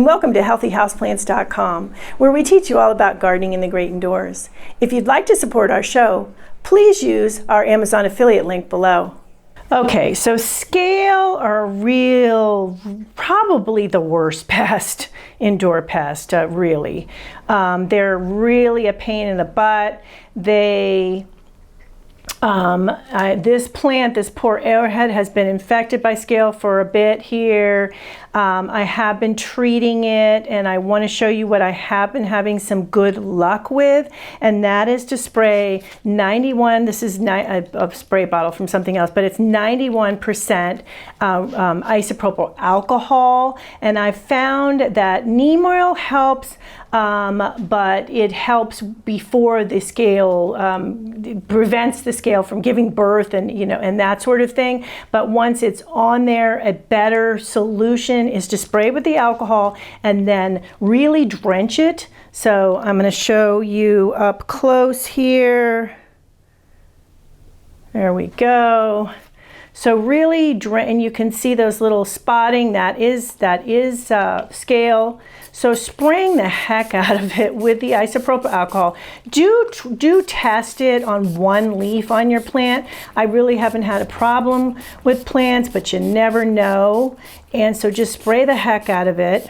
and welcome to healthyhouseplants.com, where we teach you all about gardening in the great indoors. If you'd like to support our show, please use our Amazon affiliate link below. Okay, so scale are probably the worst pest, indoor pest, really. They're really a pain in the butt. This plant, this poor arrowhead, has been infected by scale for a bit here. I have been treating it, and I want to show you what I have been having some good luck with, and that is to spray 91, this is a spray bottle from something else, but it's 91% isopropyl alcohol, and I found that neem oil helps, but it helps before the scale, prevents the scale from giving birth and that sort of thing. But once it's on there, a better solution is to spray with the alcohol and then really drench it. So I'm going to show you up close here. There we go. So really and you can see those little spotting, that is scale. So spraying the heck out of it with the isopropyl alcohol. Do test it on one leaf on your plant. I really haven't had a problem with plants, but you never know. And so just spray the heck out of it.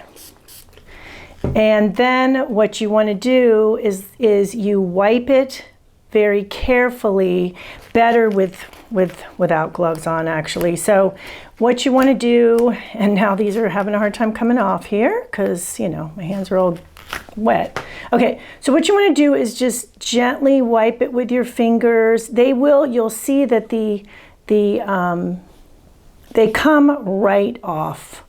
And then what you want to do is you wipe it very carefully, better without gloves on, actually. So what you want to do, and now these are having a hard time coming off here because, you know, my hands are all wet. Okay, so what you want to do is just gently wipe it with your fingers. You'll see that they come right off.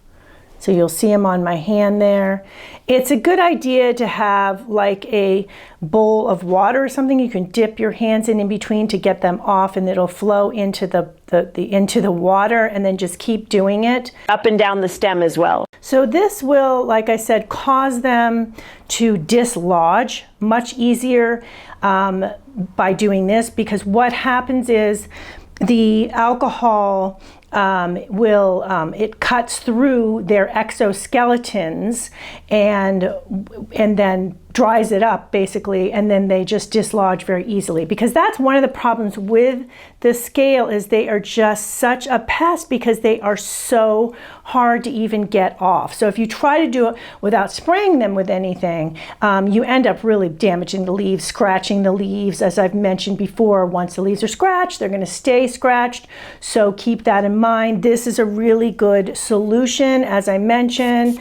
So you'll see them on my hand there. It's a good idea to have like a bowl of water or something you can dip your hands in between to get them off, and it'll flow into the water, and then just keep doing it. Up and down the stem as well. So this will, like I said, cause them to dislodge much easier by doing this, because what happens is the alcohol it cuts through their exoskeletons and then dries it up basically, and then they just dislodge very easily, because that's one of the problems with the scale, is they are just such a pest because they are so hard to even get off. So if you try to do it without spraying them with anything, you end up really damaging the leaves, scratching the leaves. As I've mentioned before, once the leaves are scratched, they're going to stay scratched, so keep that in mind. This is a really good solution. As I mentioned,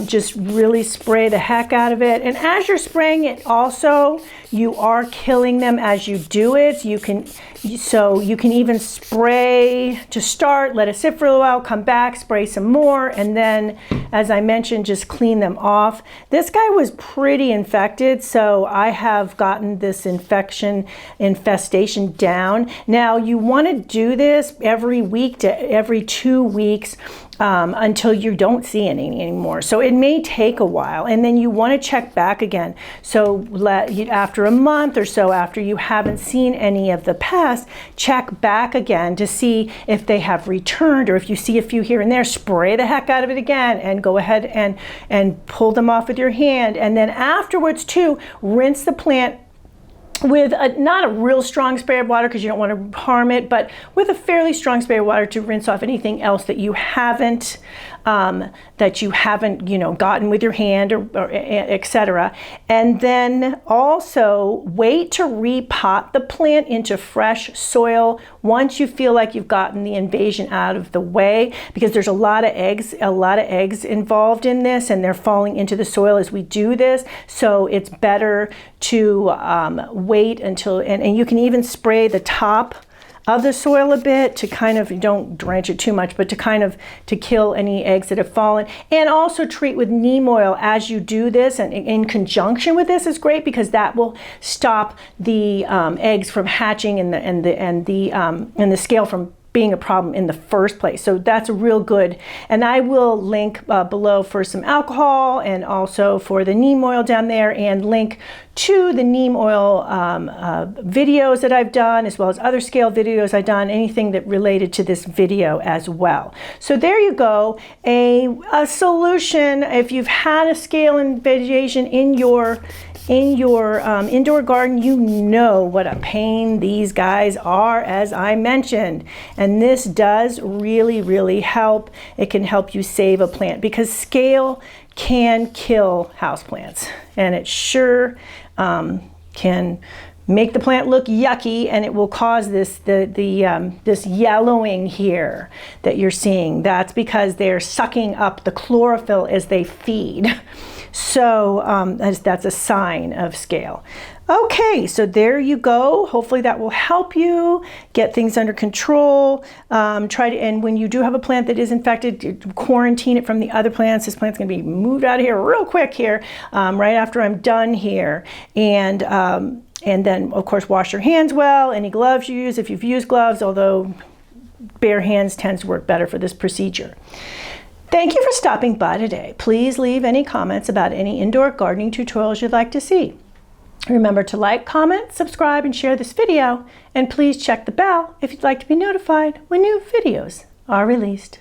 just really spray the heck out of it, and as you're spraying it also, you are killing them as you do it. You can even spray to start, let it sit for a little while, come back, spray some more, and then, as I mentioned, just clean them off. This guy was pretty infected, so I have gotten this infestation down. Now, you want to do this every week to every 2 weeks until you don't see any anymore. So it may take a while, and then you want to check back again. So after a month or so, after you haven't seen any of the pests, check back again to see if they have returned, or if you see a few here and there, spray the heck out of it again and go ahead and pull them off with your hand. And then afterwards too, rinse the plant with not a real strong spray of water, because you don't want to harm it, but with a fairly strong spray of water to rinse off anything else that you haven't gotten with your hand or etc. And then also wait to repot the plant into fresh soil once you feel like you've gotten the invasion out of the way, because there's a lot of eggs involved in this, and they're falling into the soil as we do this. So it's better to wait until, and you can even spray the top of the soil a bit to kind of, don't drench it too much, but to kill any eggs that have fallen. And also treat with neem oil as you do this, and in conjunction with this is great, because that will stop the eggs from hatching and the scale from being a problem in the first place. So that's real good. And I will link below for some alcohol and also for the neem oil down there, and link to the neem oil videos that I've done, as well as other scale videos I've done, anything that related to this video as well. So there you go, a solution. If you've had a scale invasion in your indoor garden, you know what a pain these guys are, as I mentioned. And this does really help. It can help you save a plant, because scale can kill houseplants, and it sure can make the plant look yucky, and it will cause this this yellowing here that you're seeing. That's because they're sucking up the chlorophyll as they feed. So that's a sign of scale. Okay, so there you go. Hopefully that will help you get things under control. And when you do have a plant that is infected, quarantine it from the other plants. This plant's going to be moved out of here real quick here, right after I'm done here. And then, of course, wash your hands well. Any gloves you use, if you've used gloves, although bare hands tends to work better for this procedure. Thank you for stopping by today. Please leave any comments about any indoor gardening tutorials you'd like to see. Remember to like, comment, subscribe, and share this video. And please check the bell if you'd like to be notified when new videos are released.